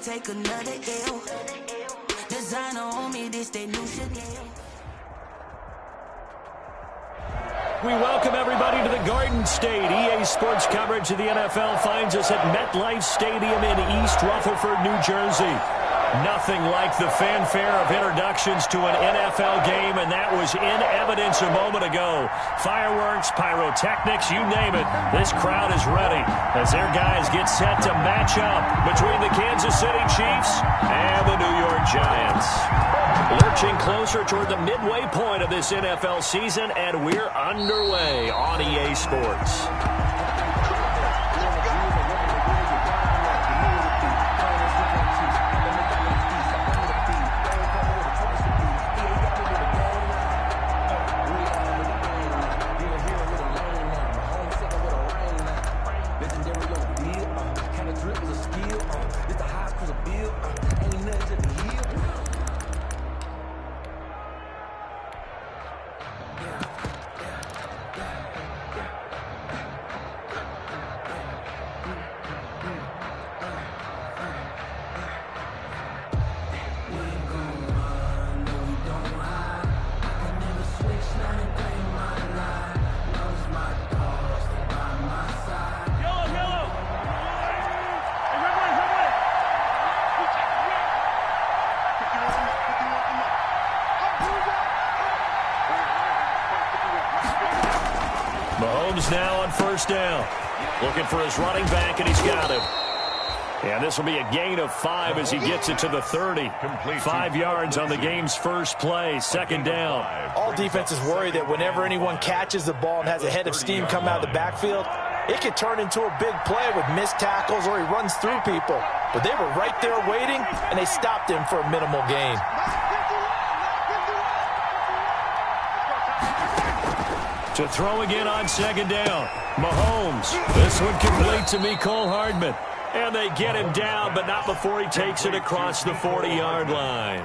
take another L. Designer on me, this they new Chanel. We welcome everybody to the Garden State. EA Sports coverage of the NFL finds us at MetLife Stadium in East Rutherford, New Jersey. Nothing like the fanfare of introductions to an NFL game, and that was in evidence a moment ago. Fireworks, pyrotechnics, you name it. This crowd is ready as their guys get set to match up between the Kansas City Chiefs and the New York Giants. Lurching closer toward the midway point of this NFL season, and we're underway on EA Sports. Mahomes now on first down. Looking for his running back, and he's got him. And this will be a gain of 5 as he gets it to the 30. 5 yards on the game's first play. Second down. All defenses worry that whenever anyone catches the ball and has a head of steam come out of the backfield, it could turn into a big play with missed tackles or he runs through people. But they were right there waiting, and they stopped him for a minimal gain. To throw again on second down. Mahomes. This one complete to Mecole Hardman. And they get him down, but not before he takes it across the 40-yard line.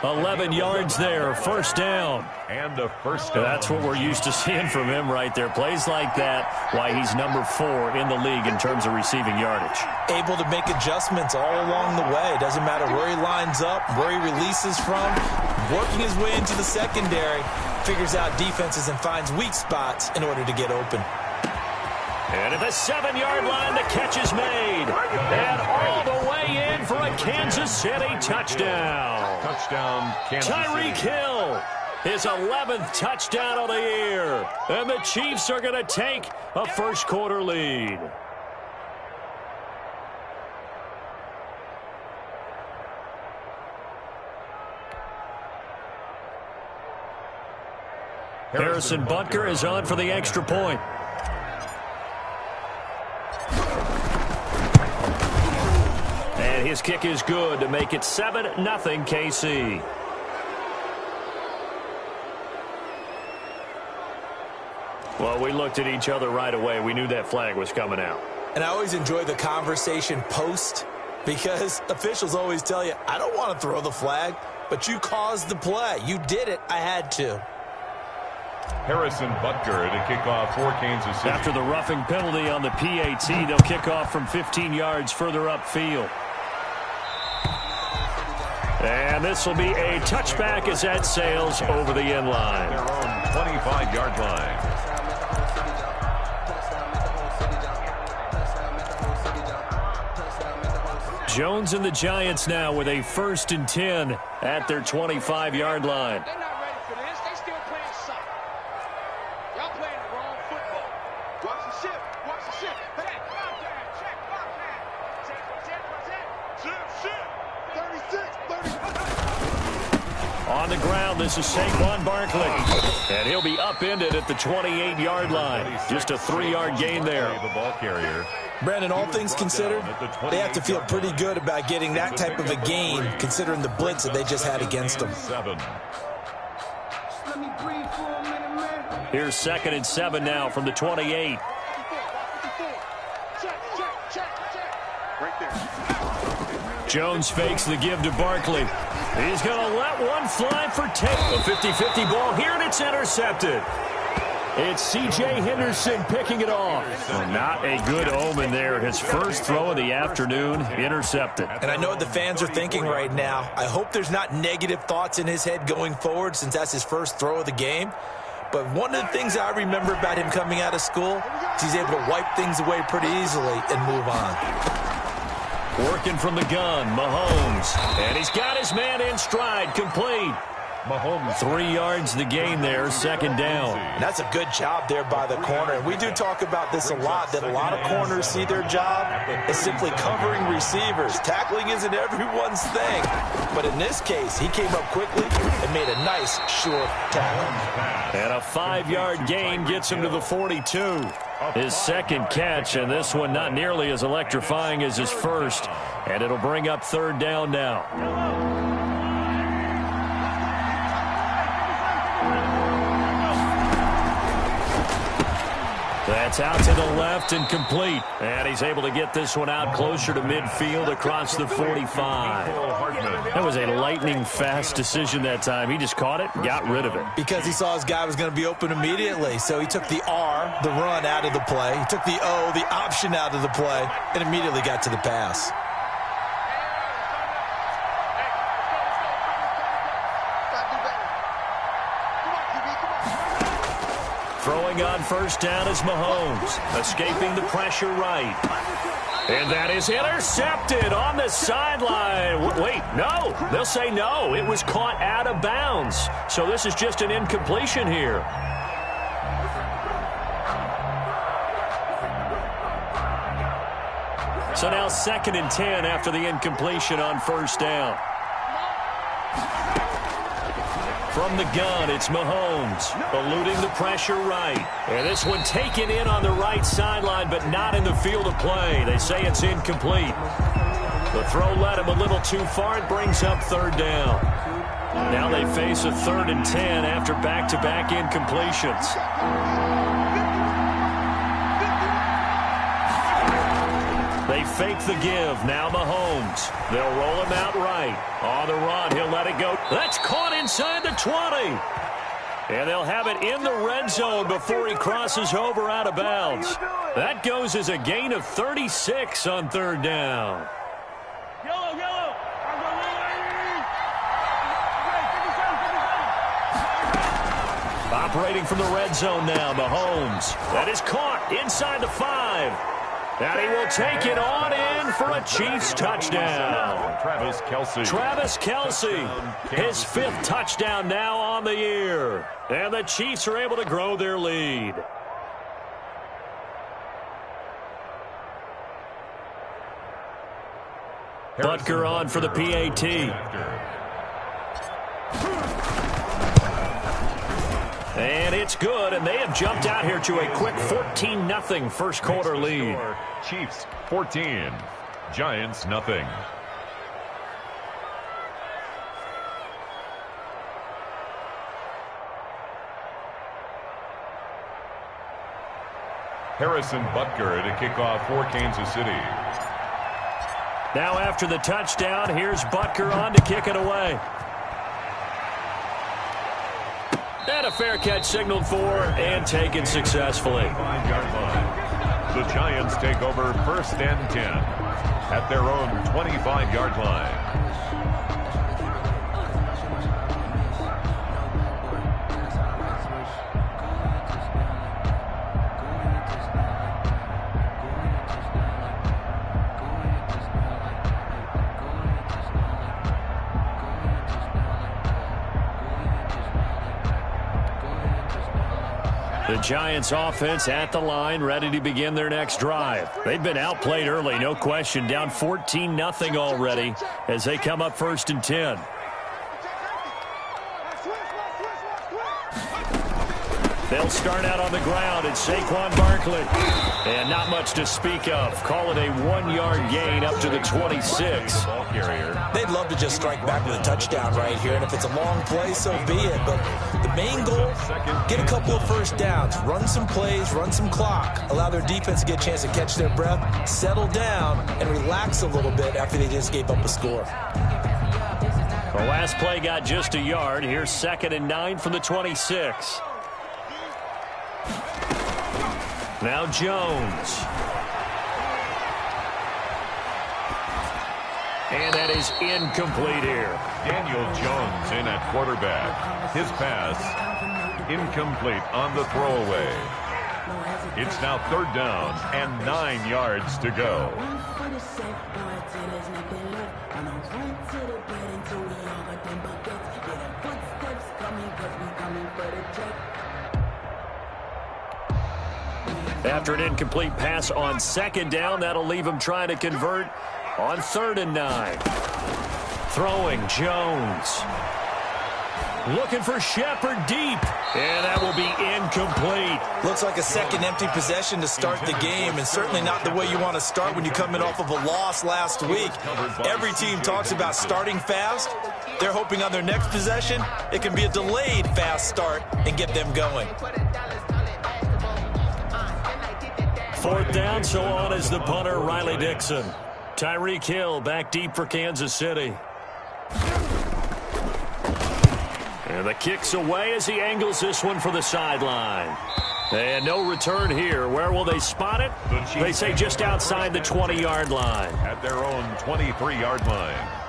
11 yards there, first down. And the first down. That's what we're used to seeing from him right there. Plays like that, why he's number 4 in the league in terms of receiving yardage. Able to make adjustments all along the way. Doesn't matter where he lines up, where he releases from. Working his way into the secondary. Figures out defenses and finds weak spots in order to get open. And at the 7-yard line, the catch is made. And all the way in for a Kansas City touchdown. Touchdown, Kansas City. Tyreek Hill, his 11th touchdown of the year. And the Chiefs are going to take a first-quarter lead. Harrison Butker is on for the extra point. And his kick is good to make it 7-0 KC. Well, we looked at each other right away. We knew that flag was coming out. And I always enjoy the conversation post because officials always tell you, I don't want to throw the flag, but you caused the play. You did it. I had to. Harrison Butker to kick off for Kansas City. After the roughing penalty on the PAT, they'll kick off from 15 yards further upfield. And this will be a touchback as that sails over the end line. Their own 25-yard line. Jones and the Giants now with a 1st and 10 at their 25-yard line. On the ground, this is Saquon Barkley. And he'll be upended at the 28-yard line. Just a 3-yard gain there. The ball carrier. Brandon, all things considered, they have to feel pretty good about getting that type of a gain, considering the blitz that they just had against them. Here's 2nd and 7 now from the 28. Jones fakes the give to Barkley. He's going to let one fly for take. A 50-50 ball here, and it's intercepted. It's C.J. Henderson picking it off. Well, not a good omen there. His first throw of the afternoon, intercepted. And I know what the fans are thinking right now. I hope there's not negative thoughts in his head going forward since that's his first throw of the game. But one of the things I remember about him coming out of school is he's able to wipe things away pretty easily and move on. Working from the gun, Mahomes. And he's got his man in stride, complete. Mahomes. 3 yards the gain there, second down. And that's a good job there by the corner. And we do talk about this a lot, that a lot of corners see their job as simply covering receivers. Tackling isn't everyone's thing. But in this case, he came up quickly and made a nice, short tackle. And a 5-yard gain gets him to the 42. His second catch, and this one not nearly as electrifying as his first. And it'll bring up third down now. That's out to the left and complete. And he's able to get this one out closer to midfield across the 45. That was a lightning-fast decision that time. He just caught it and got rid of it. Because he saw his guy was going to be open immediately. So he took the R, the run, out of the play. He took the O, the option, out of the play, and immediately got to the pass. Throwing on first down is Mahomes, escaping the pressure right. And that is intercepted on the sideline. Wait, no. They'll say no. It was caught out of bounds. So this is just an incompletion here. So now 2nd and 10 after the incompletion on first down. From the gun, it's Mahomes, eluding the pressure right. And this one taken in on the right sideline, but not in the field of play. They say it's incomplete. The throw led him a little too far. It brings up third down. Now they face a 3rd and 10 after back-to-back incompletions. They fake the give. Now Mahomes. They'll roll him out right. On the run, he'll let it go. That's caught inside the 20. And they'll have it in the red zone before he crosses over out of bounds. That goes as a gain of 36 on third down. Operating from the red zone now, Mahomes. That is caught inside the 5. And he will take it on in for a Chiefs touchdown. Travis Kelce, his 5th touchdown now on the year. And the Chiefs are able to grow their lead. Butker on for the PAT. And it's good, and they have jumped out here to a quick 14-0 first quarter lead. Chiefs 14, Giants nothing. Harrison Butker to kick off for Kansas City. Now after the touchdown, here's Butker on to kick it away. And a fair catch signaled for and taken successfully. 5-yard line. The Giants take over 1st and 10 at their own 25-yard line. The Giants offense at the line, ready to begin their next drive. They've been outplayed early, no question. Down 14-0 already as they come up 1st and 10. They'll start out on the ground. It's Saquon Barkley. And not much to speak of. Call it a 1-yard gain up to the 26. They'd love to just strike back with a touchdown right here. And if it's a long play, so be it. But the main goal, get a couple of first downs. Run some plays, run some clock. Allow their defense to get a chance to catch their breath, settle down, and relax a little bit after they just gave up a score. The last play got just a yard. Here's 2nd and 9 from the 26. Now Jones. And that is incomplete here. Daniel Jones in at quarterback. His pass incomplete on the throwaway. It's now 3rd down and 9 yards to go. After an incomplete pass on 2nd down, that'll leave him trying to convert on 3rd and 9. Throwing Jones. Looking for Shepard deep. And that will be incomplete. Looks like a second empty possession to start the game, and certainly not the way you want to start when you come in off of a loss last week. Every team talks about starting fast. They're hoping on their next possession it can be a delayed fast start and get them going. 4th down, so on is the punter, Riley Dixon. Tyreek Hill back deep for Kansas City. And the kick's away as he angles this one for the sideline. And no return here. Where will they spot it? They say just outside the 20-yard line. At their own 23-yard line.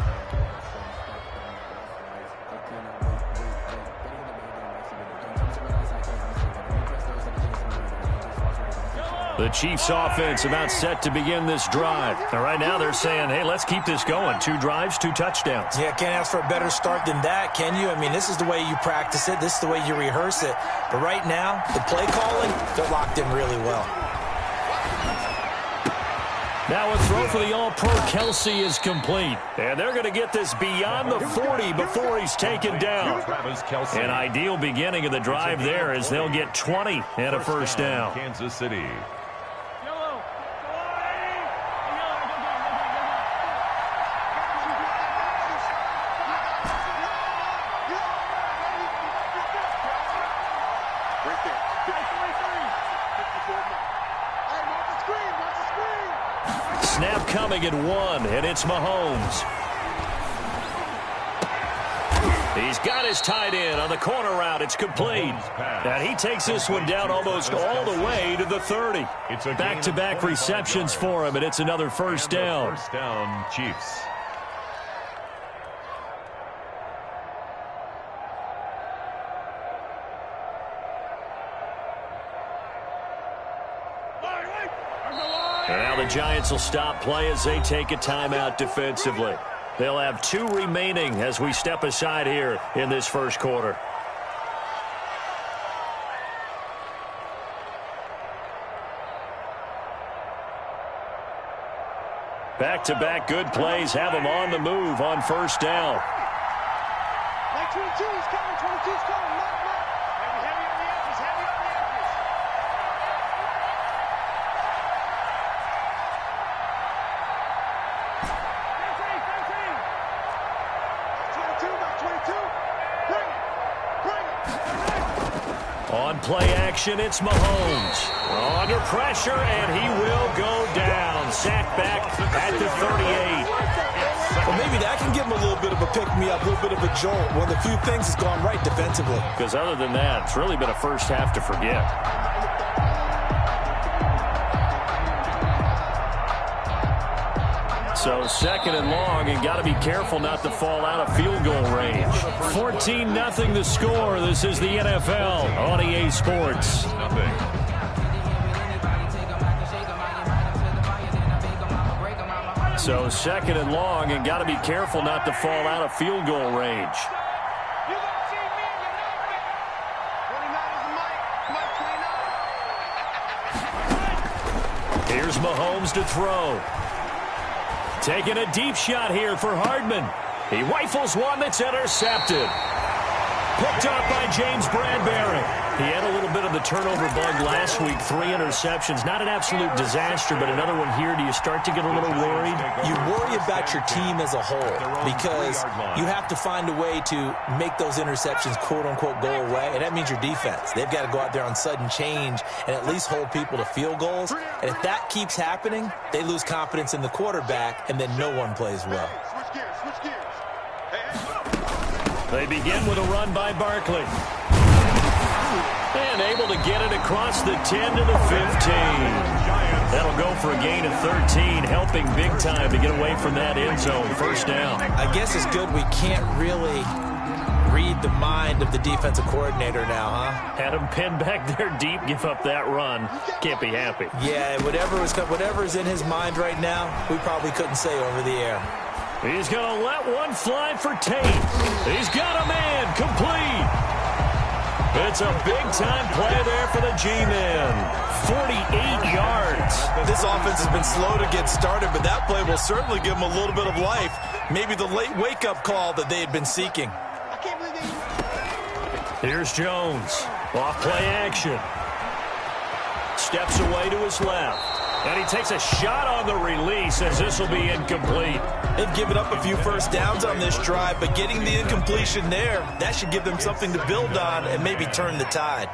The Chiefs offense about set to begin this drive. And right now they're saying, hey, let's keep this going. 2 drives, 2 touchdowns. Yeah, can't ask for a better start than that, can you? I mean, this is the way you practice it. This is the way you rehearse it. But right now, the play calling, they're locked in really well. Now a throw for the All-Pro Kelsey is complete. And they're going to get this beyond the 40 before he's taken down. An ideal beginning of the drive there as they'll get 20 and a 1st down. Kansas City. Snap coming at 1, and it's Mahomes. He's got his tight end on the corner route. It's complete. And he takes this one down almost all the way to the 30. Back-to-back receptions for him, and it's another 1st down. 1st down, Chiefs. And now the Giants will stop play as they take a timeout defensively. They'll have 2 remaining as we step aside here in this 1st quarter. Back-to-back good plays have them on the move on 1st down. 22's coming, 22's coming. Heavy on the edges, heavy on the edges. On play action, it's Mahomes. Under pressure, and he will go down. Sacked back at the 38. Well, maybe that can give him a little bit of a pick-me-up, a little bit of a jolt. One of the few things has gone right defensively. Because other than that, it's really been a first half to forget. So 2nd and long, and got to be careful not to fall out of field goal range. 14-0 the score. This is the NFL on EA Sports. So 2nd and long, and got to be careful not to fall out of field goal range. Here's Mahomes to throw. Taking a deep shot here for Hardman. He rifles one that's intercepted. Picked up by James Bradbury. He had a little bit of the turnover bug last week. 3 interceptions. Not an absolute disaster, but another one here. Do you start to get a little worried? You worry about your team as a whole because you have to find a way to make those interceptions, quote-unquote, go away, and that means your defense. They've got to go out there on sudden change and at least hold people to field goals. And if that keeps happening, they lose confidence in the quarterback, and then no one plays well. Switch gears. They begin with a run by Barkley. And able to get it across the 10 to the 15. That'll go for a gain of 13, helping big time to get away from that end zone. First down. I guess it's good we can't really read the mind of the defensive coordinator now, huh? Had him pinned back there deep, give up that run. Can't be happy. Yeah, whatever's in his mind right now, we probably couldn't say over the air. He's going to let one fly for Tate. He's got a man complete. It's a big-time play there for the G-men. 48 yards. This offense has been slow to get started, but that play will certainly give them a little bit of life. Maybe the late wake-up call that they had been seeking. Here's Jones. Off play action. Steps away to his left. And he takes a shot on the release as this will be incomplete. They've given up a few first downs on this drive, but getting the incompletion there, that should give them something to build on and maybe turn the tide.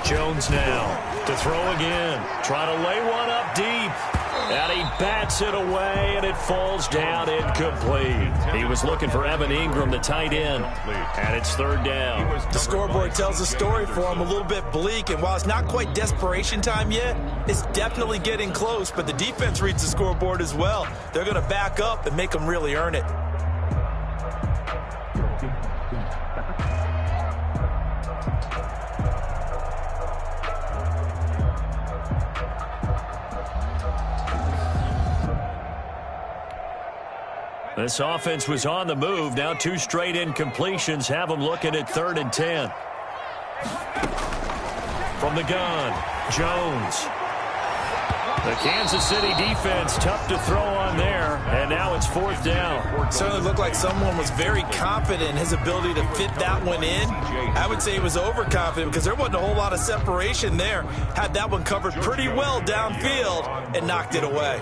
Jones now to throw again. Trying to lay one up deep. And he bats it away, and it falls down incomplete. He was looking for Evan Ingram, the tight end, and it's third down. The scoreboard tells a story for him, a little bit bleak, and while it's not quite desperation time yet, it's definitely getting close, but the defense reads the scoreboard as well. They're going to back up and make them really earn it. This offense was on the move. Now 2 straight incompletions have them looking at 3rd and 10. From the gun, Jones. The Kansas City defense tough to throw on there, and now it's 4th down. Certainly looked like someone was very confident in his ability to fit that one in. I would say he was overconfident because there wasn't a whole lot of separation there. Had that one covered pretty well downfield and knocked it away.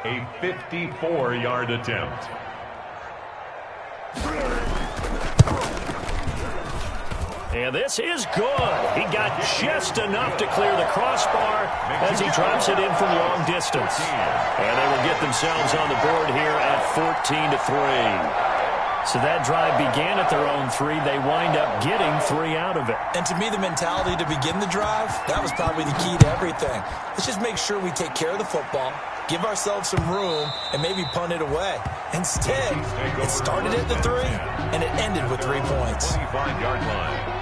A 54-yard attempt. And this is good. He got just enough to clear the crossbar as he drops it in from long distance. And they will get themselves on the board here at 14-3. So that drive began at their own 3. They wind up getting 3 out of it. And to me, the mentality to begin the drive, that was probably the key to everything. Let's just make sure we take care of the football, give ourselves some room, and maybe punt it away. Instead, it started at the 3, and it ended with 3 points. 25-yard line.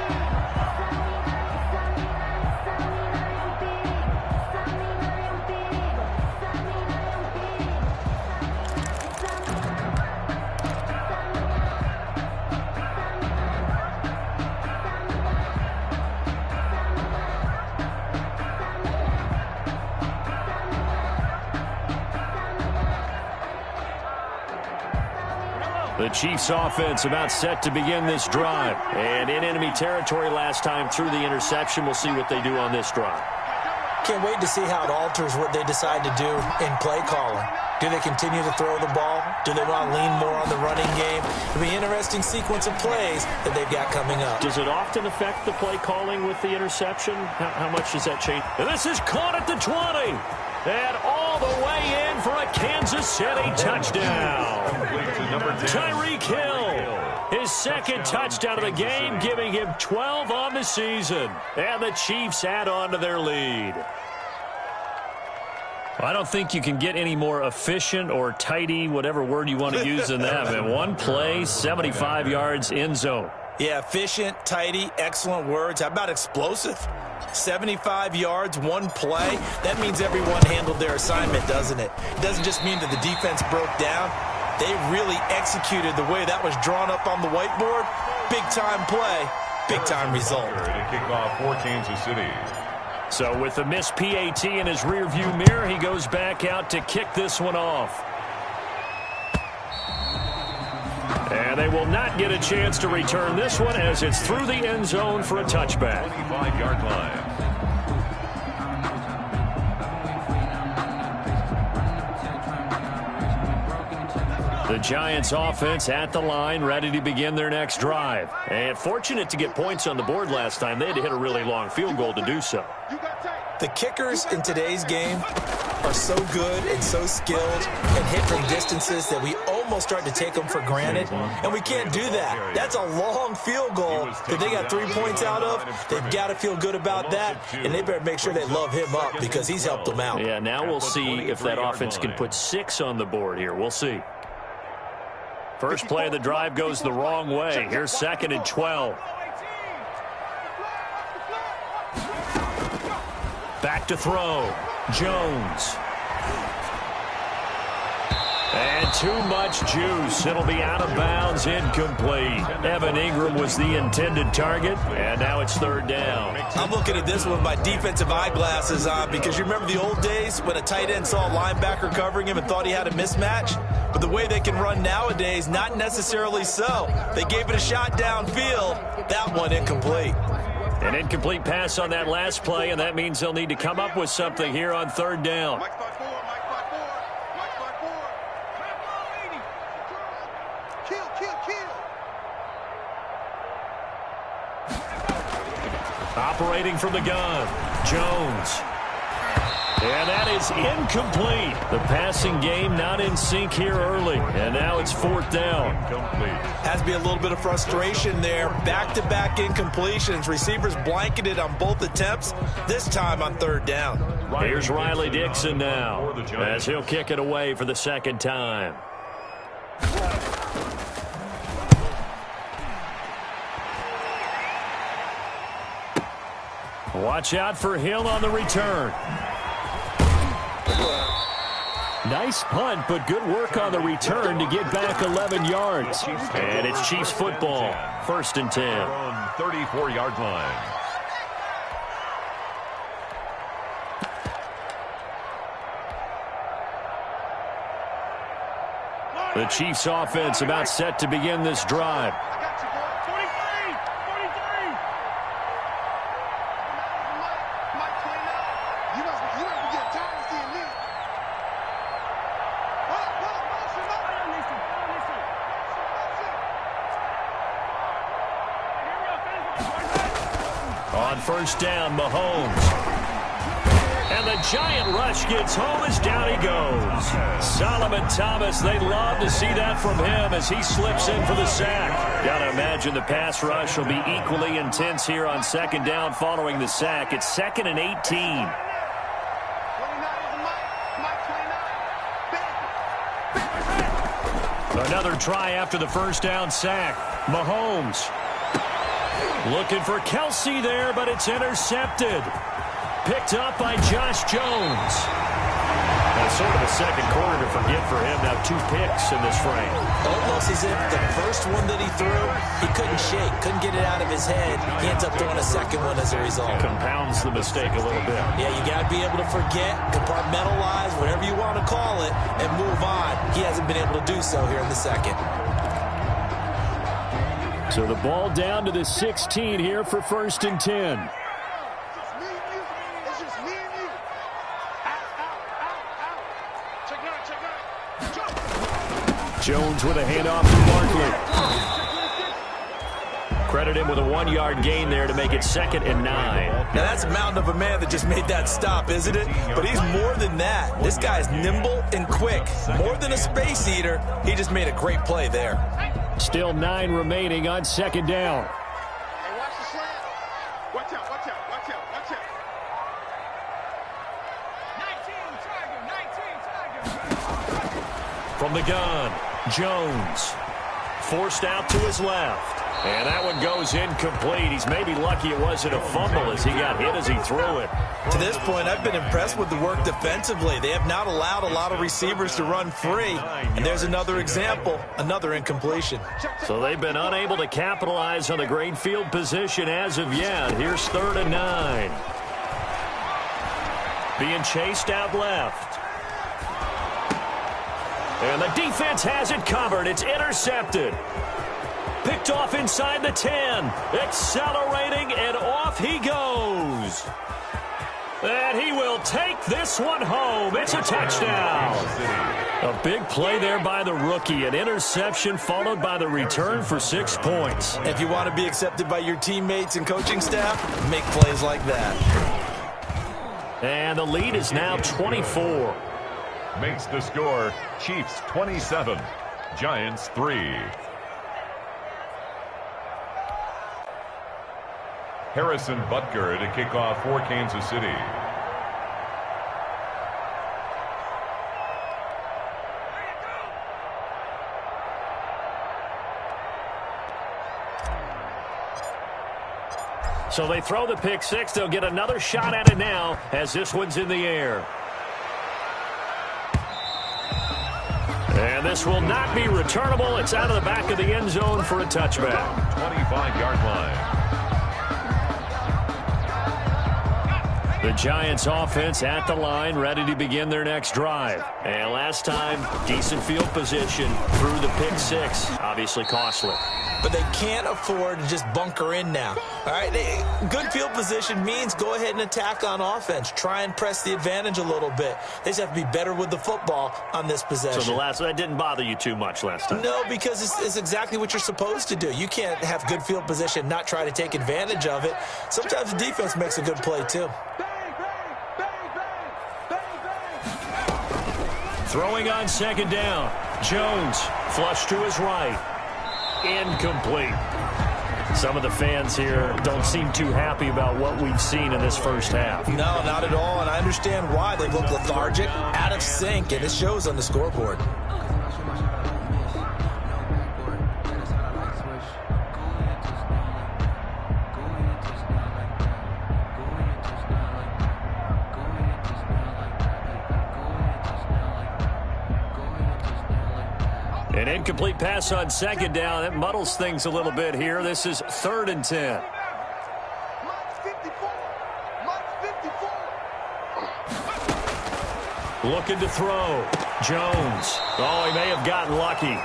The Chiefs offense about set to begin this drive. And in enemy territory last time through the interception. We'll see what they do on this drive. Can't wait to see how it alters what they decide to do in play calling. Do they continue to throw the ball? Do they want to lean more on the running game? It'll be an interesting sequence of plays that they've got coming up. Does it often affect the play calling with the interception? How much does that change? And this is caught at the 20. And all the way in for a Kansas City touchdown. Tyreek Hill, his second touchdown of the game, giving him 12 on the season. And the Chiefs add on to their lead. I don't think you can get any more efficient or tidy, whatever word you want to use in that. Man, one play, 75 yards, end zone. Yeah, efficient, tidy, excellent words. How about explosive? 75 yards, one play. That means everyone handled their assignment, doesn't it? It doesn't just mean that the defense broke down. They really executed the way that was drawn up on the whiteboard. Big-time play, big-time result. To kick off for Kansas City. So with the missed PAT in his rearview mirror, he goes back out to kick this one off. And they will not get a chance to return this one as it's through the end zone for a touchback. 25-yard line. The Giants offense at the line, ready to begin their next drive. And fortunate to get points on the board last time. They had to hit a really long field goal to do so. The kickers in today's game are so good and so skilled and hit from distances that we almost almost starting to take them for granted, and we can't do that. That's a long field goal that they got 3 points out of. They've got to feel good about that, and they better make sure they love him up because he's helped them out. Yeah, now we'll see if that offense can put 6 on the board here. We'll see. First play of the drive goes the wrong way. Here's 2nd and 12. Back to throw. Jones. And too much juice. It'll be out of bounds, incomplete. Evan Ingram was the intended target, and now it's 3rd down. I'm looking at this one with my defensive eyeglasses on because you remember the old days when a tight end saw a linebacker covering him and thought he had a mismatch? But the way they can run nowadays, not necessarily so. They gave it a shot downfield. That one incomplete. An incomplete pass on that last play, and that means they'll need to come up with something here on 3rd down. Operating from the gun, Jones. And that is incomplete. The passing game not in sync here early. And now it's 4th down. Has to be a little bit of frustration there. Back-to-back incompletions. Receivers blanketed on both attempts, this time on 3rd down. Here's Riley Dixon now as he'll kick it away for the 2nd time. Watch out for Hill on the return. Nice punt, but good work on the return to get back 11 yards. And it's Chiefs football. 1st and 10. 34-yard line. The Chiefs offense about set to begin this drive. On 1st down, Mahomes. And the giant rush gets home as down he goes. Solomon Thomas, they love to see that from him as he slips in for the sack. Gotta imagine the pass rush will be equally intense here on 2nd down following the sack. It's 2nd and 18. Another try after the 1st down sack. Mahomes. Looking for Kelsey there, but it's intercepted. Picked up by Josh Jones. That's sort of a 2nd quarter to forget for him. Now 2 picks in this frame. Almost as if the first one that he threw, he couldn't shake, couldn't get it out of his head. He ends up throwing a 2nd one as a result. Compounds the mistake a little bit. Yeah, you got to be able to forget, compartmentalize, whatever you want to call it, and move on. He hasn't been able to do so here in the 2nd. So the ball down to the 16 here for 1st and 10. Jones with a handoff to Barkley. Credit him with a 1-yard gain there to make it 2nd and 9. Now that's a mountain of a man that just made that stop, isn't it? But he's more than that. This guy's nimble and quick. More than a space eater, he just made a great play there. Still 9 remaining on 2nd down. Hey, watch the slant. Watch out, watch out, watch out, watch out. 19 Tiger. From the gun, Jones. Forced out to his left. And that one goes incomplete. He's maybe lucky it wasn't a fumble as he got hit as he threw it. To this point, I've been impressed with the work defensively. They have not allowed a lot of receivers to run free. And there's another example, another incompletion. So they've been unable to capitalize on the great field position as of yet. Here's 3rd and 9. Being chased out left. And the defense has it covered. It's intercepted. Picked off inside the 10. Accelerating, and off he goes. And he will take this one home. It's a touchdown. A big play there by the rookie. An interception followed by the return for 6 points. If you want to be accepted by your teammates and coaching staff, make plays like that. And the lead is now 24. Makes the score Chiefs 27, Giants 3. Harrison Butker to kick off for Kansas City. So they throw the pick six. They'll get another shot at it now as this one's in the air. And this will not be returnable. It's out of the back of the end zone for a touchback. 25-yard line. The Giants offense at the line, ready to begin their next drive. And last time, decent field position through the pick six. Obviously costly. But they can't afford to just bunker in now. All right, good field position means go ahead and attack on offense. Try and press the advantage a little bit. They just have to be better with the football on this possession. So that didn't bother you too much last time? No, because it's exactly what you're supposed to do. You can't have good field position, not try to take advantage of it. Sometimes the defense makes a good play too. Throwing on second down. Jones, flush to his right. Incomplete. Some of the fans here don't seem too happy about what we've seen in this first half. No, not at all, and I understand why. They look lethargic, out of sync, and it shows on the scoreboard. An incomplete pass on second down. That muddles things a little bit here. This is 3rd and 10. Looking to throw. Jones. Oh, he may have gotten lucky.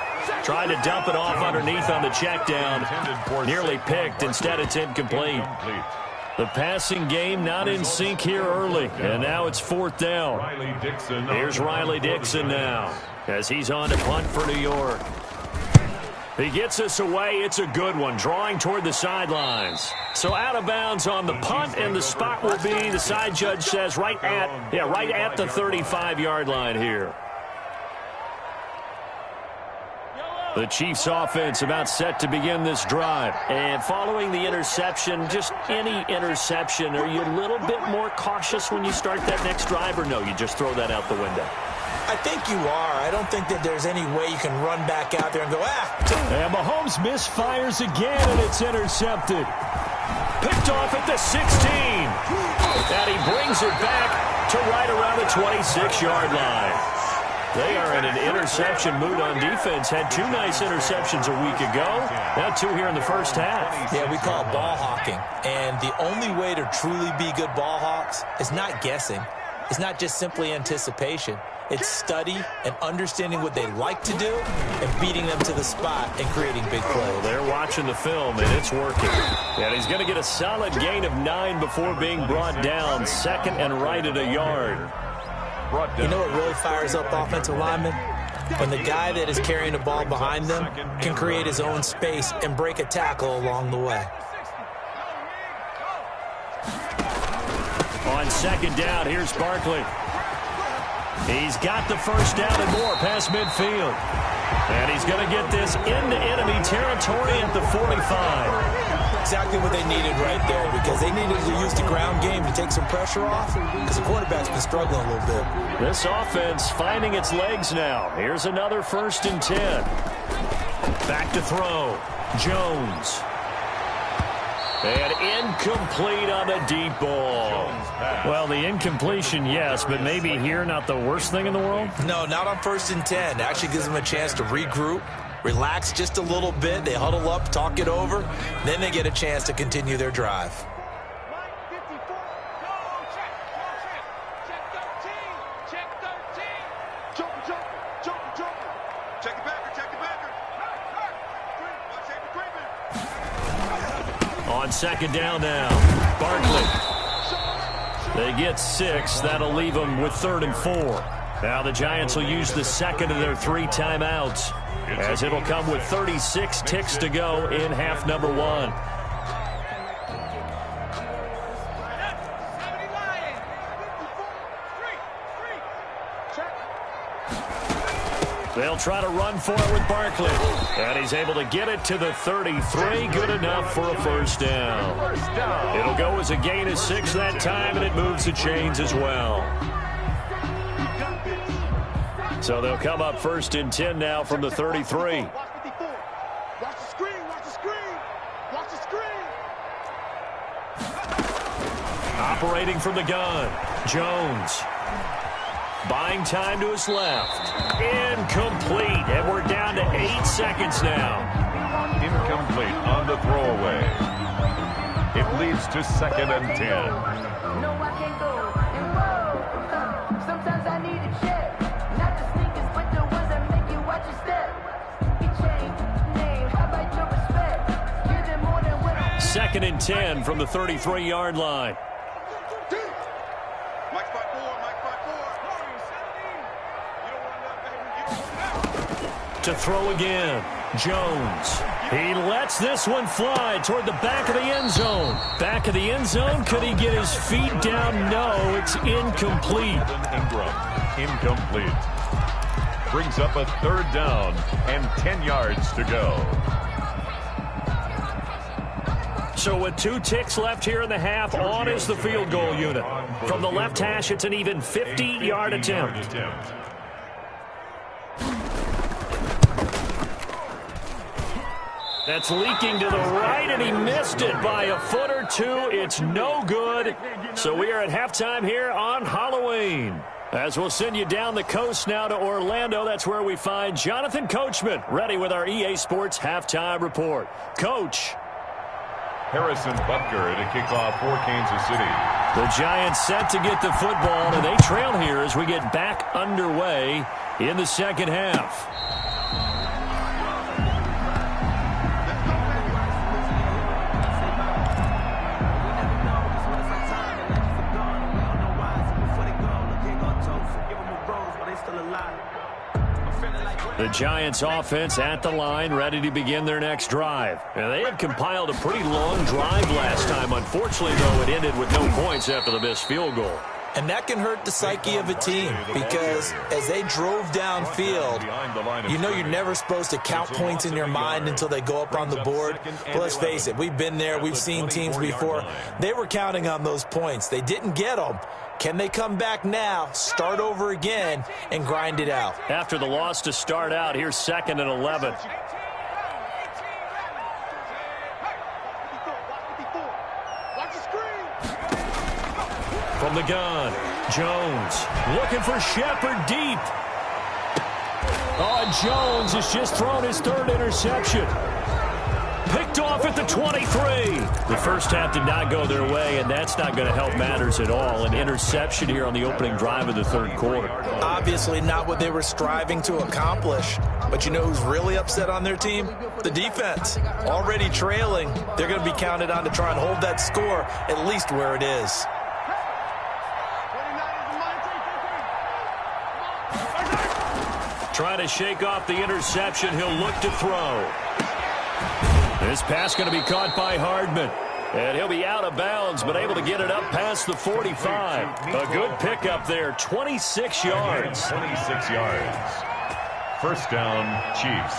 Tried to dump it off underneath on the check down. Nearly picked. Instead, it's incomplete. The passing game not in sync here early. And now it's 4th down. Here's Riley Dixon now, as he's on to punt for New York. He gets us away. It's a good one, drawing toward the sidelines. So out of bounds on the punt, and the spot will be, the side judge says, right at the 35-yard line here. The Chiefs offense about set to begin this drive. And following the interception, just any interception, are you a little bit more cautious when you start that next drive, or no, you just throw that out the window? I think you are. I don't think that there's any way you can run back out there and go, And Mahomes misfires again, and it's intercepted. Picked off at the 16. And he brings it back to right around the 26-yard line. They are in an interception mood on defense. Had 2 nice interceptions a week ago. Now 2 here in the first half. Yeah, we call it ball hawking. And the only way to truly be good ball hawks is not guessing. It's not just simply anticipation. It's study and understanding what they like to do and beating them to the spot and creating big plays. They're watching the film, and it's working. And he's going to get a solid gain of 9 before being brought down. 2nd and right at a yard. You know what really fires up offensive linemen? When the guy that is carrying the ball behind them can create his own space and break a tackle along the way. On second down, here's Barkley. He's got the first down and more past midfield. And he's going to get this into enemy territory at the 45. Exactly what they needed right there, because they needed to use the ground game to take some pressure off, because the quarterback's been struggling a little bit. This offense finding its legs now. Here's another 1st and 10. Back to throw. Jones. And incomplete on the deep ball. Well, the incompletion, yes, but maybe here not the worst thing in the world? No, not on 1st and 10. It actually gives them a chance to regroup, relax just a little bit. They huddle up, talk it over. Then they get a chance to continue their drive. On second down now, Barkley. They get 6. That'll leave them with 3rd and 4. Now the Giants will use the 2nd of their 3 timeouts, as it'll come with 36 ticks to go in half number 1. They'll try to run for it with Barkley. And he's able to get it to the 33. Good enough for a first down. It'll go as a gain of 6 that time, and it moves the chains as well. So they'll come up 1st and 10 now from the 33. Watch the screen. Watch the screen. Watch the screen. Operating from the gun, Jones. Buying time to his left. Incomplete. And we're down to 8 seconds now. Incomplete on the throwaway. It leads to 2nd and 10. No, I can't go. And whoa, sometimes I need a check. Not the sneakers, but the ones that make you watch your step. Your chain, name, how about your respect? Give them more than what I... 2nd and 10 from the 33-yard line. To throw again, Jones. He lets this one fly toward the back of the end zone. Back of the end zone, could he get his feet down? No, it's incomplete. Ingram, incomplete. Brings up a 3rd down and 10 yards to go. So with 2 ticks left here in the half, on is the field goal unit. From the left hash, it's an even 50-yard attempt. That's leaking to the right, and he missed it by a foot or 2. It's no good. So we are at halftime here on Halloween. As we'll send you down the coast now to Orlando, that's where we find Jonathan Coachman, ready with our EA Sports Halftime Report. Coach. Harrison Butker to kick off for Kansas City. The Giants set to get the football, and they trail here as we get back underway in the second half. The Giants offense at the line, ready to begin their next drive. And they had compiled a pretty long drive last time. Unfortunately, though, it ended with no points after the missed field goal. And that can hurt the psyche of a team because as they drove downfield, you know you're never supposed to count points in your mind until they go up on the board. But let's face it, we've been there. We've seen teams before. They were counting on those points. They didn't get them. Can they come back now, start over again, and grind it out? After the loss to start out, here's 2nd and 11. From the gun, Jones looking for Shepard deep. Oh, Jones has just thrown his 3rd interception. Picked off at the 23. The first half did not go their way, and that's not going to help matters at all. An interception here on the opening drive of the 3rd quarter. Obviously not what they were striving to accomplish. But you know who's really upset on their team? The defense. Already trailing. They're going to be counted on to try and hold that score at least where it is. Trying to shake off the interception. He'll look to throw. This pass going to be caught by Hardman. And he'll be out of bounds, but able to get it up past the 45. A good pickup there, 26 yards. 26 yards. First down, Chiefs.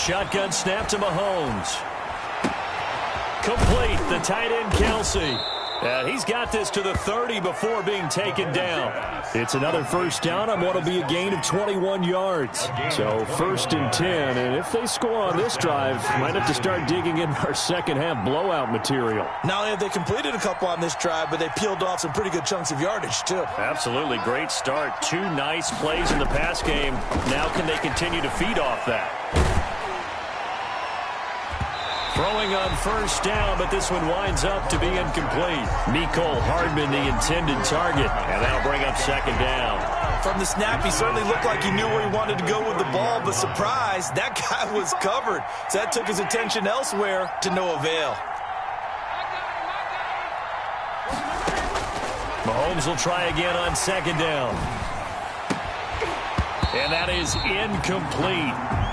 Shotgun snap to Mahomes. Complete, the tight end Kelsey. And he's got this to the 30 before being taken down. It's another first down on what will be a gain of 21 yards. So 1st and 10, and if they score on this drive, might have to start digging in our second half blowout material. Not only have they completed a couple on this drive, but they peeled off some pretty good chunks of yardage, too. Absolutely, great start. 2 nice plays in the pass game. Now can they continue to feed off that? Throwing on first down, but this one winds up to be incomplete. Mecole Hardman, the intended target, and that'll bring up 2nd down. From the snap, he certainly looked like he knew where he wanted to go with the ball, but surprise, that guy was covered. So that took his attention elsewhere to no avail. Mahomes will try again on 2nd down. And that is incomplete.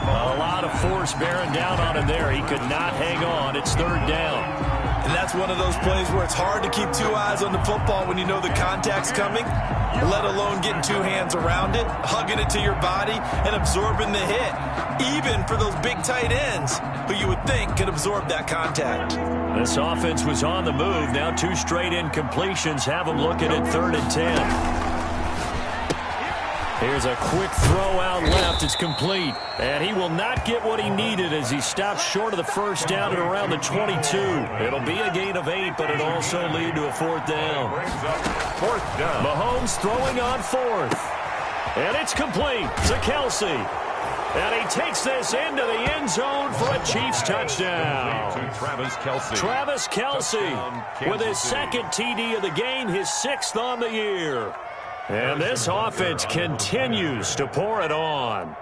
A lot of force bearing down on him there. He could not hang on. It's 3rd down. And that's one of those plays where it's hard to keep two eyes on the football when you know the contact's coming, let alone getting two hands around it, hugging it to your body, and absorbing the hit, even for those big tight ends who you would think could absorb that contact. This offense was on the move. Now 2 straight incompletions have them looking at 3rd and 10. Here's a quick throw out left. It's complete. And he will not get what he needed as he stops short of the first down at around the 22. It'll be a gain of 8, but it'll also lead to a 4th down. 4th down. Mahomes throwing on 4th. And it's complete to Kelsey. And he takes this into the end zone for a Chiefs touchdown. To Travis Kelce. Travis Kelce with his City. 2nd TD of the game, his 6th on the year. And this offense continues to pour it on.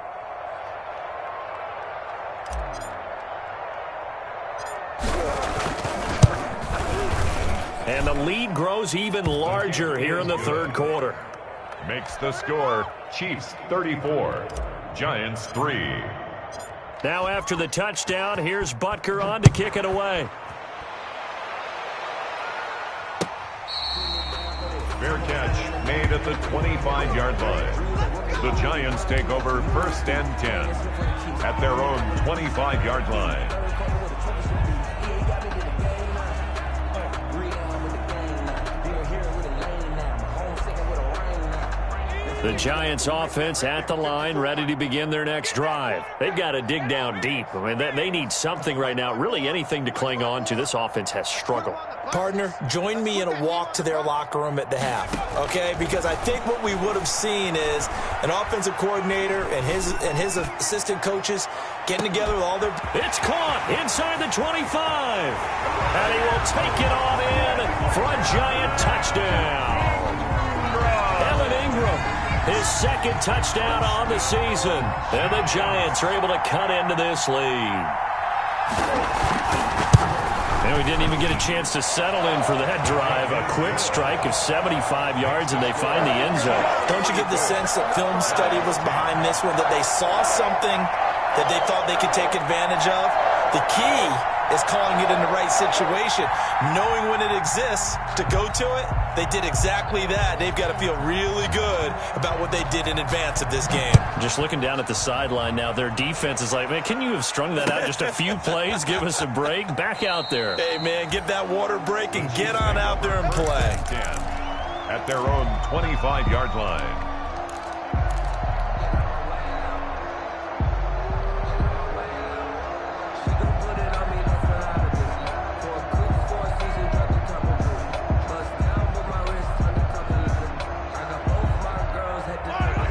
And the lead grows even larger here in the 3rd quarter. Makes the score Chiefs 34, Giants 3. Now after the touchdown, here's Butker on to kick it away. Fair catch made at the 25-yard line. The Giants take over 1st and 10 at their own 25-yard line. The Giants offense at the line, ready to begin their next drive. They've got to dig down deep. I mean, they need something right now, really anything to cling on to. This offense has struggled. Partner, join me in a walk to their locker room at the half, okay? Because I think what we would have seen is an offensive coordinator and his assistant coaches getting together with all their... It's caught inside the 25. And he will take it on in for a Giant touchdown. Evan Ingram, his 2nd touchdown on the season. And the Giants are able to cut into this lead. And we didn't even get a chance to settle in for that drive. A quick strike of 75 yards, and they find the end zone. Don't you get the sense that film study was behind this one, that they saw something that they thought they could take advantage of? The key is calling it in the right situation, knowing when it exists to go to it. They did exactly that. They've got to feel really good about what they did in advance of this game. Just looking down at the sideline now, their defense is like, man, can you have strung that out just a few plays? Give us a break. Back out there. Hey, man, get that water break and get on out there and play. 10 at their own 25-yard line.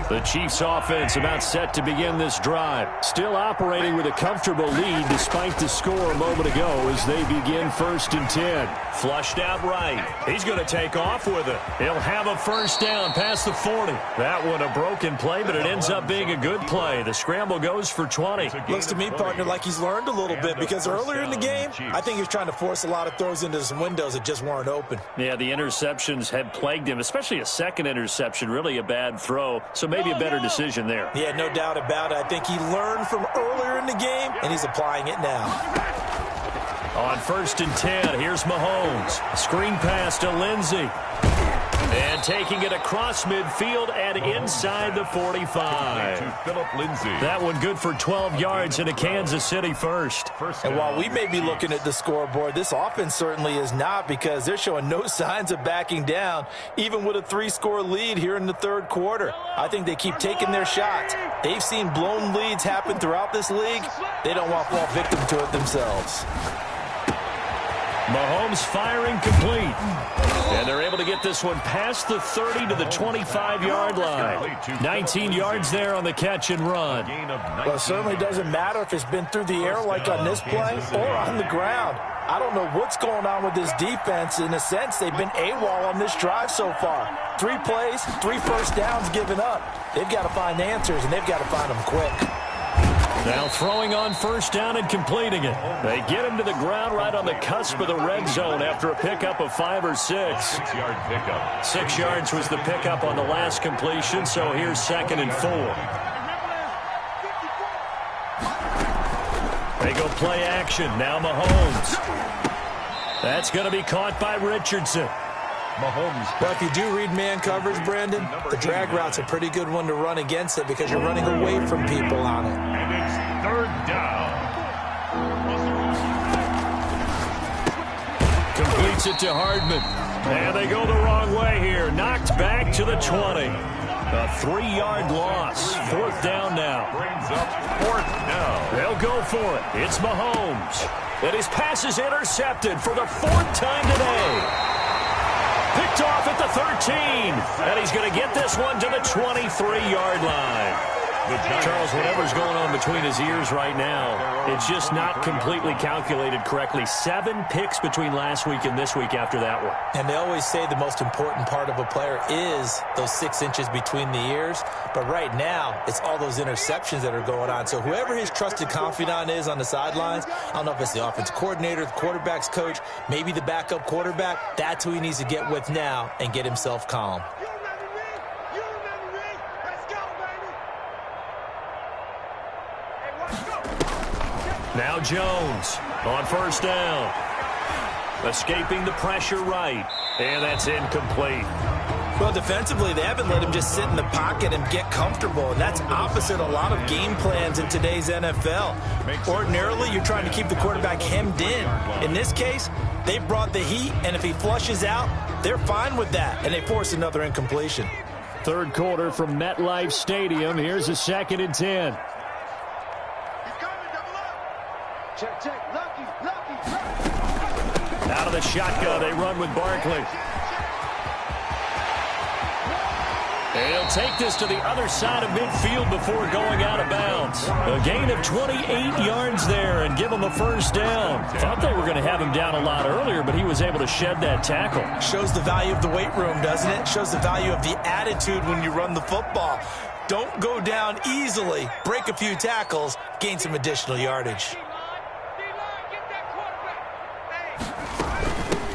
The Chiefs offense about set to begin this drive. Still operating with a comfortable lead despite the score a moment ago as they begin 1st and 10. Flushed out right. He's going to take off with it. He'll have a 1st down past the 40. That one a broken play, but it ends up being a good play. The scramble goes for 20. Looks to me, partner, like he's learned a little bit because earlier in the game, I think he was trying to force a lot of throws into some windows that just weren't open. Yeah, the interceptions had plagued him, especially a 2nd interception, really a bad throw. So maybe a better decision there. Yeah, no doubt about it. I think he learned from earlier in the game, and he's applying it now. On 1st and 10, here's Mahomes. Screen pass to Lindsey. And taking it across midfield and inside the 45. To Phillip Lindsay. That one good for 12 yards and a Kansas City first. And while we may be looking at the scoreboard, this offense certainly is not, because they're showing no signs of backing down, even with a 3-score lead here in the 3rd quarter. I think they keep taking their shots. They've seen blown leads happen throughout this league. They don't want to fall victim to it themselves. Mahomes firing complete. And they're able to get this one past the 30 to the 25-yard line. 19 yards there on the catch and run. Well, it certainly doesn't matter if it's been through the air like on this play or on the ground. I don't know what's going on with this defense. In a sense, they've been AWOL on this drive so far. 3 plays, 3 first downs given up. They've got to find answers, and they've got to find them quick. Now throwing on 1st down and completing it. They get him to the ground right on the cusp of the red zone after a pickup of 5 or 6. 6-yard pickup. 6 yards was the pickup on the last completion, so here's 2nd and 4. They go play action. Now Mahomes. That's going to be caught by Richardson. Mahomes. Well, if you do read man coverage, Brandon, the drag route's a pretty good one to run against it because you're running away from people on it. And it's third down. Completes it to Hardman. And they go the wrong way here. Knocked back to the 20. A 3-yard loss. Fourth down now. Brings up fourth down. They'll go for it. It's Mahomes. And his pass is intercepted for the 4th time today. Picked off at the 13. And he's going to get this one to the 23-yard line. Charles, whatever's going on between his ears right now, it's just not completely calculated correctly. 7 picks between last week and this week after that one. And they always say the most important part of a player is those 6 inches between the ears. But right now, it's all those interceptions that are going on. So whoever his trusted confidant is on the sidelines, I don't know if it's the offensive coordinator, the quarterback's coach, maybe the backup quarterback, that's who he needs to get with now and get himself calm. Now Jones on first down. Escaping the pressure right. And that's incomplete. Well, defensively, they haven't let him just sit in the pocket and get comfortable, and that's opposite a lot of game plans in today's NFL. Ordinarily, you're trying to keep the quarterback hemmed in. In this case, they brought the heat, and if he flushes out, they're fine with that, and they force another incompletion. Third quarter from MetLife Stadium. Here's a 2nd and 10. Check, check. Lucky. Out of the shotgun, they run with Barkley. And he'll take this to the other side of midfield before going out of bounds. A gain of 28 yards there and give him a first down. Thought they were going to have him down a lot earlier, but he was able to shed that tackle. Shows the value of the weight room, doesn't it? Shows the value of the attitude when you run the football. Don't go down easily. Break a few tackles, gain some additional yardage.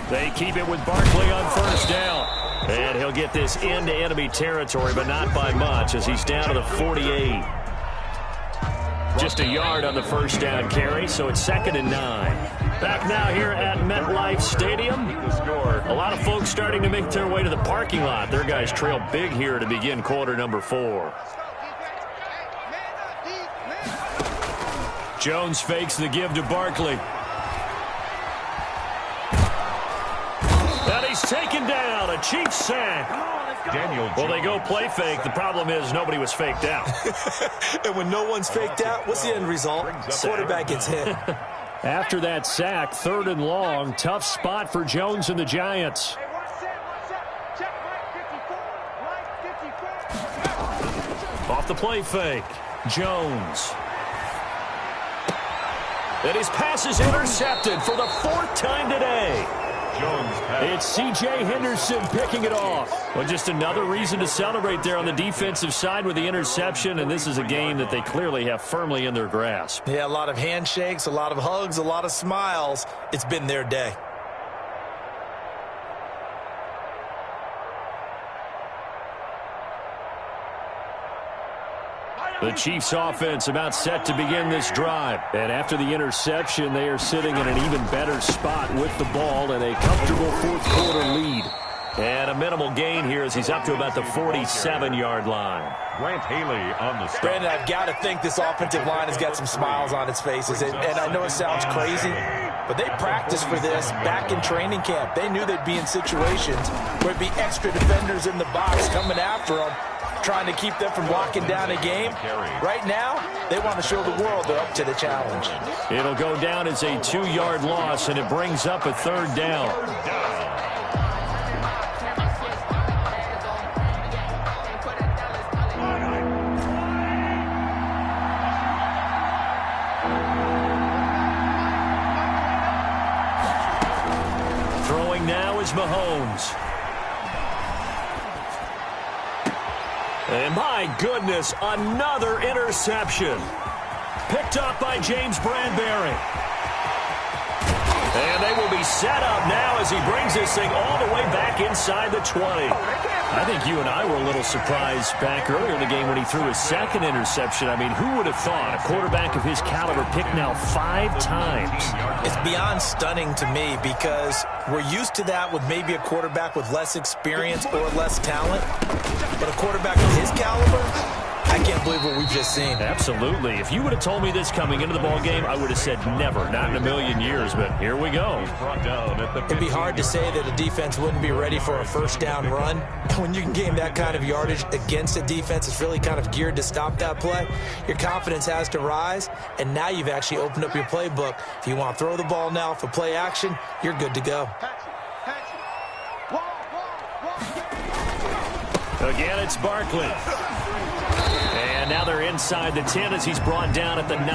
They keep it with Barkley on first down. And he'll get this into enemy territory, but not by much as he's down to the 48. Just a yard on the first down carry, so it's 2nd and 9. Back now here at MetLife Stadium. A lot of folks starting to make their way to the parking lot. Their guys trail big here to begin quarter number 4. Jones fakes the give to Barkley. And he's taken down. A Chiefs sack. Well, they go play fake. The problem is nobody was faked out. And when no one's faked out, what's the end result? Quarterback gets hit. After that sack, 3rd and long. Tough spot for Jones and the Giants. Off the play fake. Jones. And his pass is intercepted for the 4th time today. It's C.J. Henderson picking it off. Well, just another reason to celebrate there on the defensive side with the interception, and this is a game that they clearly have firmly in their grasp. Yeah, a lot of handshakes, a lot of hugs, a lot of smiles. It's been their day. The Chiefs offense about set to begin this drive. And after the interception, they are sitting in an even better spot with the ball and a comfortable 4th quarter lead. And a minimal gain here as he's up to about the 47-yard line. Grant Haley on the stop. Brandon, I've got to think this offensive line has got some smiles on its faces. And I know it sounds crazy, but they practiced for this back in training camp. They knew they'd be in situations where it'd be extra defenders in the box coming after them, trying to keep them from locking down a game. Right now, they want to show the world they're up to the challenge. It'll go down as a 2-yard loss, and it brings up a 3rd down. Throwing now is Mahomes. And my goodness, another interception. Picked up by James Bradbury. And they will be set up now as he brings this thing all the way back inside the 20. I think you and I were a little surprised back earlier in the game when he threw his second interception. I mean, who would have thought a quarterback of his caliber picked now 5 times? It's beyond stunning to me because we're used to that with maybe a quarterback with less experience or less talent. But a quarterback of his caliber, I can't believe what we've just seen. Absolutely. If you would have told me this coming into the ball game, I would have said never, not in a million years. But here we go. It'd be hard to say that a defense wouldn't be ready for a first down run. When you can gain that kind of yardage against a defense that's really kind of geared to stop that play, your confidence has to rise, and now you've actually opened up your playbook. If you want to throw the ball now for play action, you're good to go. Again, it's Barkley. And now they're inside the 10 as he's brought down at the 9.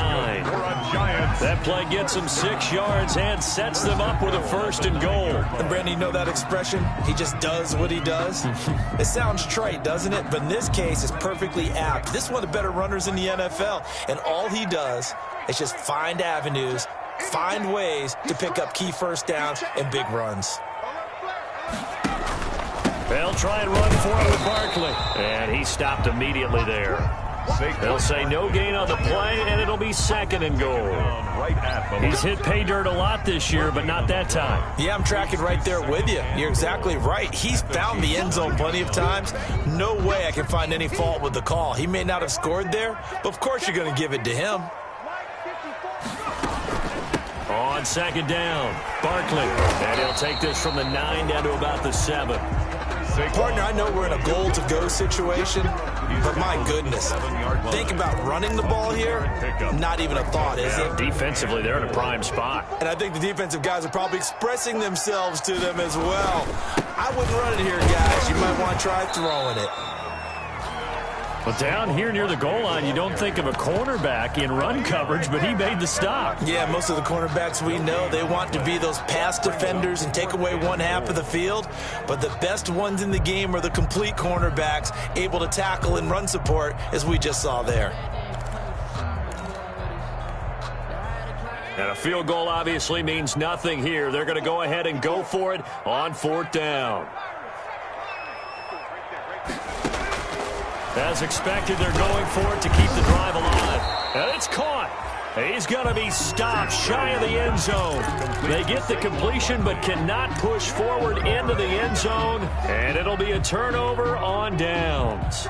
That play gets him 6 yards and sets them up with a 1st and goal. And Brandon, you know that expression? He just does what he does. It sounds trite, doesn't it? But in this case, it's perfectly apt. This is one of the better runners in the NFL. And all he does is just find avenues, find ways to pick up key first downs and big runs. They'll try and run for it with Barkley. And he stopped immediately there. They'll say no gain on the play, and it'll be 2nd and goal. He's hit pay dirt a lot this year, but not that time. Yeah, I'm tracking right there with you. You're exactly right. He's found the end zone plenty of times. No way I can find any fault with the call. He may not have scored there, but of course you're going to give it to him. On 2nd down, Barkley. And he'll take this from the 9 down to about the 7. Partner, I know we're in a goal-to-go situation, but my goodness, think about running the ball here. Not even a thought, is it? Defensively, they're in a prime spot. And I think the defensive guys are probably expressing themselves to them as well. I wouldn't run it here, guys. You might want to try throwing it. But down here near the goal line, you don't think of a cornerback in run coverage, but he made the stop. Yeah, most of the cornerbacks we know, they want to be those pass defenders and take away one half of the field. But the best ones in the game are the complete cornerbacks, able to tackle and run support, as we just saw there. And a field goal obviously means nothing here. They're going to go ahead and go for it on 4th down. As expected, they're going for it to keep the drive alive. And it's caught. He's going to be stopped shy of the end zone. They get the completion but cannot push forward into the end zone. And it'll be a turnover on downs.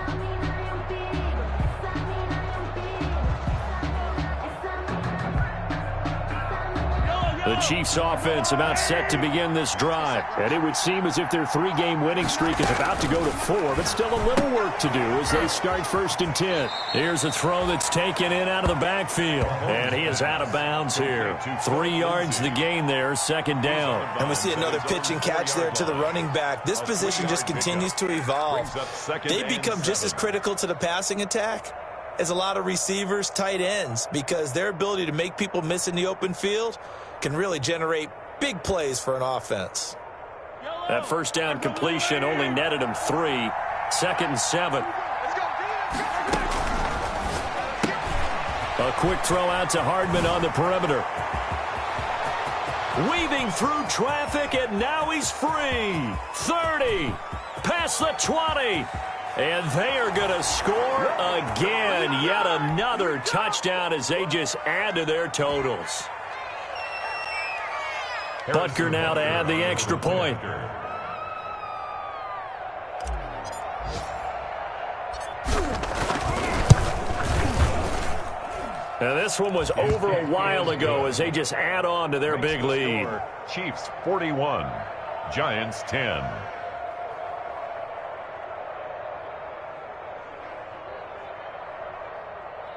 The Chiefs offense about set to begin this drive. And it would seem as if their 3-game winning streak is about to go to 4, but still a little work to do as they start 1st and 10. Here's a throw that's taken in out of the backfield. And he is out of bounds here. 3 yards the gain there, 2nd down. And we see another pitch and catch there to the running back. This position just continues to evolve. They become just as critical to the passing attack as a lot of receivers, tight ends, because their ability to make people miss in the open field can really generate big plays for an offense. That 1st down completion only netted him 3. 2nd and 7. A quick throw out to Hardman on the perimeter. Weaving through traffic, and now he's free. 30. Past the 20. And they are going to score again. Yet another touchdown as they just add to their totals. Butker now to add the extra point. Now this one was over a while ago as they just add on to their big lead. Chiefs 41, Giants 10.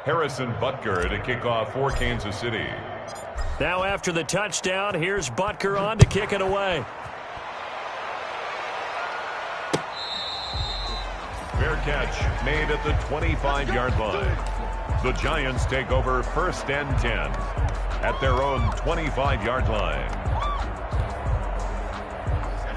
Harrison Butker to kick off for Kansas City. Now after the touchdown, here's Butker on to kick it away. Fair catch made at the 25-yard line. The Giants take over 1st and 10 at their own 25-yard line.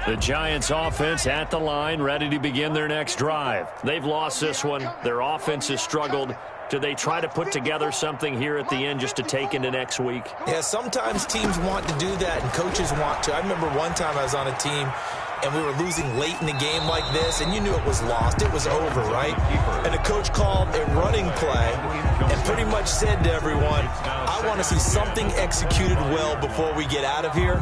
The Giants offense at the line, ready to begin their next drive. They've lost this one. Their offense has struggled. Do they try to put together something here at the end just to take into next week? Yeah, sometimes teams want to do that and coaches want to. I remember one time I was on a team and we were losing late in the game like this, and you knew it was lost, it was over, right? And the coach called a running play and pretty much said to everyone, I want to see something executed well before we get out of here.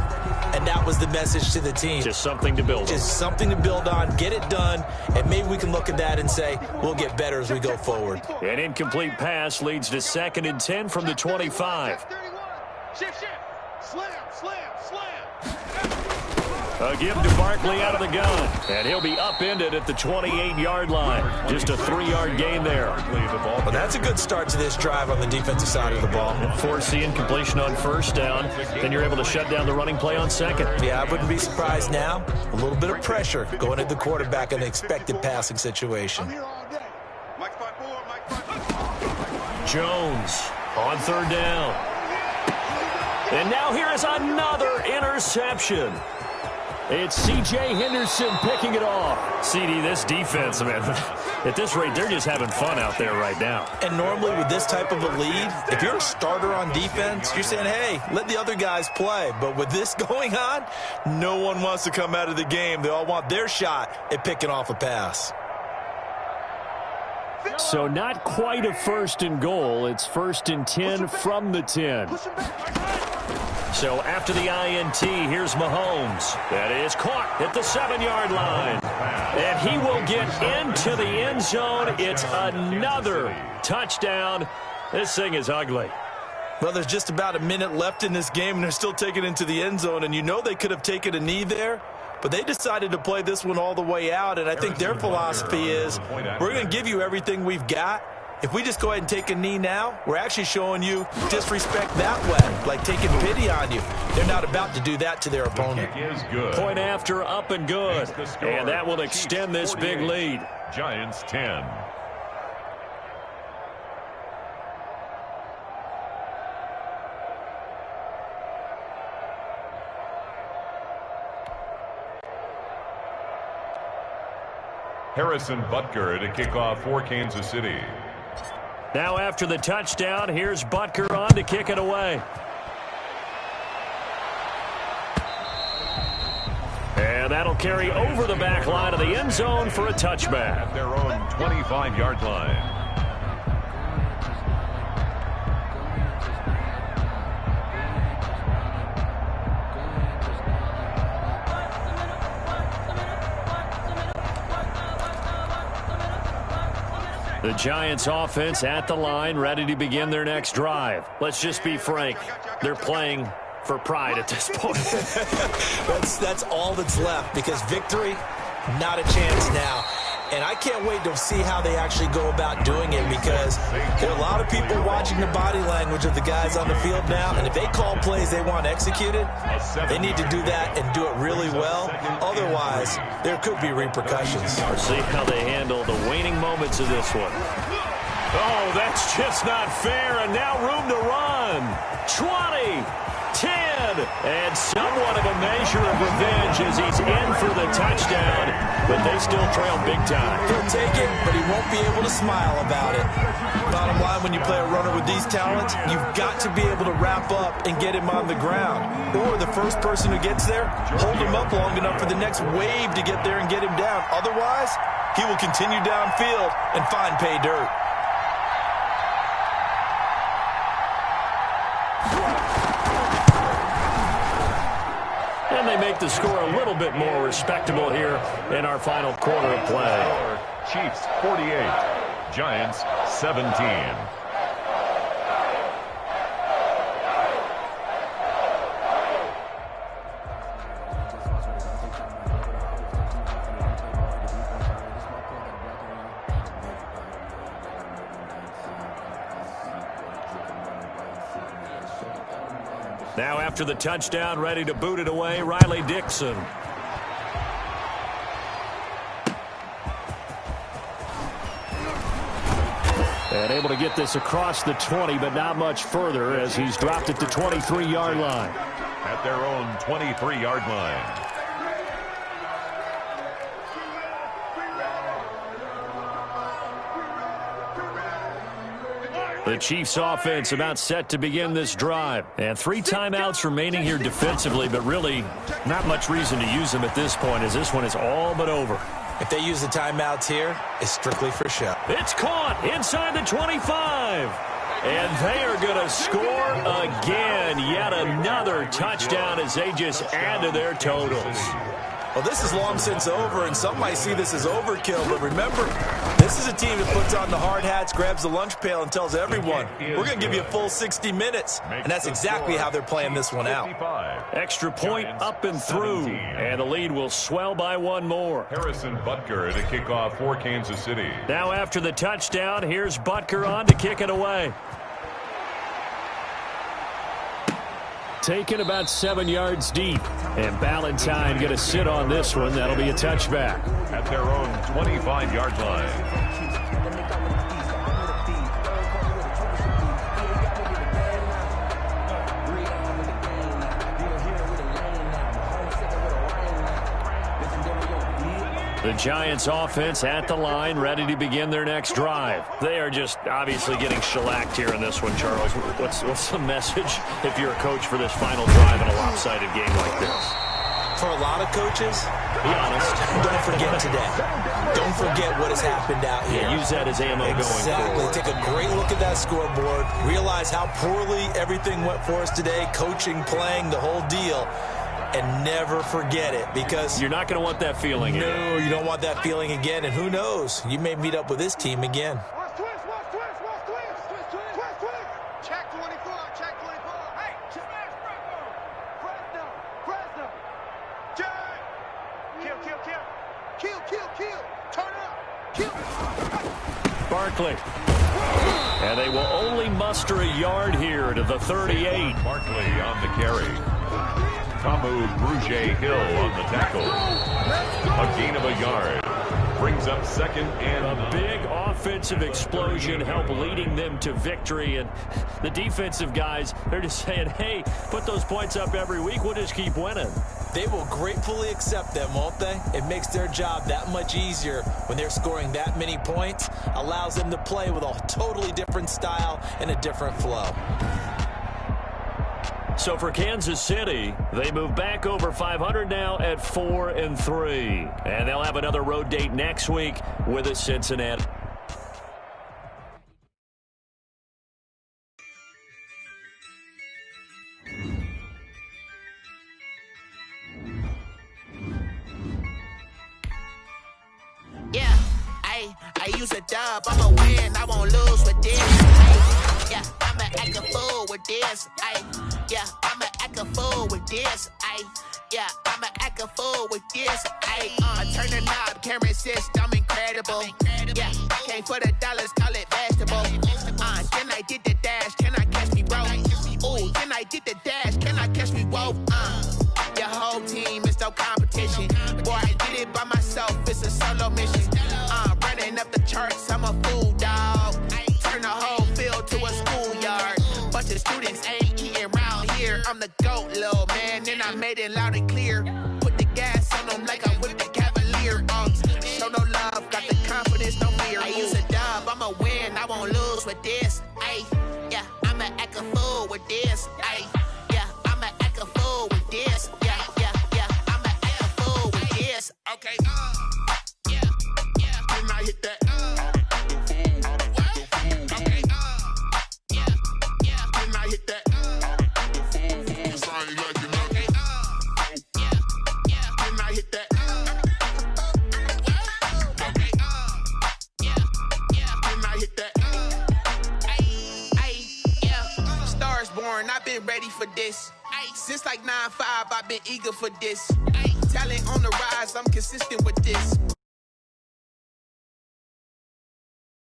And that was the message to the team. Just something to build on. Just something to build on, get it done, and maybe we can look at that and say, we'll get better as we go forward. An incomplete pass leads to 2nd and 10 from the 25. Shift. Slam. A give to Barkley out of the gun, and he'll be upended at the 28-yard line. Just a 3-yard gain there. Well, that's a good start to this drive on the defensive side of the ball. Force the incompletion on 1st down, then you're able to shut down the running play on 2nd. Yeah, I wouldn't be surprised now. A little bit of pressure going at the quarterback in an expected passing situation. Jones on 3rd down. And now here is another interception. It's C.J. Henderson picking it off. CD, this defense, man, at this rate, they're just having fun out there right now. And normally with this type of a lead, if you're a starter on defense, you're saying, hey, let the other guys play. But with this going on, no one wants to come out of the game. They all want their shot at picking off a pass. So not quite a 1st and goal. It's 1st and 10 from the 10. So after the INT, here's Mahomes. That is caught at the 7-yard line. And he will get into the end zone. It's another touchdown. This thing is ugly. Well, there's just about a minute left in this game, and they're still taking it into the end zone. And you know they could have taken a knee there, but they decided to play this one all the way out. And I think their philosophy is, we're going to give you everything we've got. If we just go ahead and take a knee now, we're actually showing you disrespect that way, like taking pity on you. They're not about to do that to their opponent. Point after, up and good. And that will extend this big lead. Giants 10. Harrison Butker to kick off for Kansas City. Now after the touchdown, here's Butker on to kick it away. And that'll carry over the back line of the end zone for a touchback. At their own 25-yard line. The Giants offense at the line, ready to begin their next drive. Let's just be frank, they're playing for pride at this point. That's all that's left, because victory, not a chance now. And I can't wait to see how they actually go about doing it, because there are a lot of people watching the body language of the guys on the field now, and if they call plays they want executed, they need to do that and do it really well. Otherwise, there could be repercussions. Let's see how they handle the waning moments of this one. Oh, that's just not fair, and now room to run. 20, 10, and somewhat of a measure of revenge as he's in for the touchdown, but they still trail big time. He'll take it, but he won't be able to smile about it. Bottom line, when you play a runner with these talents, you've got to be able to wrap up and get him on the ground. Or the first person who gets there, hold him up long enough for the next wave to get there and get him down. Otherwise, he will continue downfield and find pay dirt. And they make the score a little bit more respectable here in our final quarter of play. Chiefs 48, Giants 17. Now after the touchdown, ready to boot it away, Riley Dixon. And able to get this across the 20, but not much further as he's dropped it to 23-yard line. At their own 23-yard line. The Chiefs offense about set to begin this drive. And 3 timeouts remaining here defensively, but really not much reason to use them at this point as this one is all but over. If they use the timeouts here, it's strictly for show. It's caught inside the 25. And they are going to score again. Yet another touchdown as they just add to their totals. Well, this is long since over, and some might see this as overkill. But remember, this is a team that puts on the hard hats, grabs the lunch pail, and tells everyone, we're going to give you a full 60 minutes. And that's exactly how they're playing this one out. Extra point up and through, and the lead will swell by 1 more. Harrison Butker to kick off for Kansas City. Now after the touchdown, here's Butker on to kick it away. Taken about 7 yards deep. And Ballantyne going to sit on this one. That'll be a touchback. At their own 25-yard line. The Giants offense at the line, ready to begin their next drive. They are just obviously getting shellacked here in this one, Charles. What's the message if you're a coach for this final drive in a lopsided game like this? For a lot of coaches, be honest, don't forget today. Don't forget what has happened out here. Yeah, use that as ammo going forward. Exactly. Take a great look at that scoreboard. Realize how poorly everything went for us today, coaching, playing, the whole deal. And never forget it, because you're not going to want that feeling again. No, you don't want that feeling again. And who knows? You may meet up with this team again. Watch twist. Check 24. Hey, smash Fresno. Kill. Turn up. Kill. Barkley. And they will only muster a yard here to the 38. Barkley on the carry. Tamu Brugier-Hill on the tackle. A gain of a yard. Brings up 2nd and a big offensive explosion help leading them to victory. And the defensive guys, they're just saying, hey, put those points up every week. We'll just keep winning. They will gratefully accept them, won't they? It makes their job that much easier when they're scoring that many points. Allows them to play with a totally different style and a different flow. So for Kansas City, they move back over 500 now at 4-3. And they'll have another road date next week with a Cincinnati. Yeah, I use a dub, I'ma win, I won't lose with this. Yeah, I'ma act a fool with this. Yeah, I'ma act a fool with this. Yeah, I'ma act a fool with this. Turn the knob, camera assist, I'm incredible. Yeah, came for the dollars, call it vegetable. Then I did the dash, can I catch me, bro? Ooh, then I did the dash, can I catch me, whoa? Your whole team is no competition. Boy, I did it by myself, it's a solo mission. Running up the charts, I'm a fool, dog. Turn the whole field to a schoolyard. Bunch of students ain't eating round here. I'm the GOAT, little man, and I made it loud and clear. Put the gas on them like I whipped the Cavalier. Show no love, got the confidence, no fear. I use a dub, I'ma win, I won't lose with this. Yeah, I'ma act a fool with this. Yeah, I'ma act a fool with this. Yeah, I'ma act a fool with this. Okay, yeah, when I hit that. I've been ready for this. Since like 9-5, I've been eager for this. Talent on the rise, I'm consistent with this.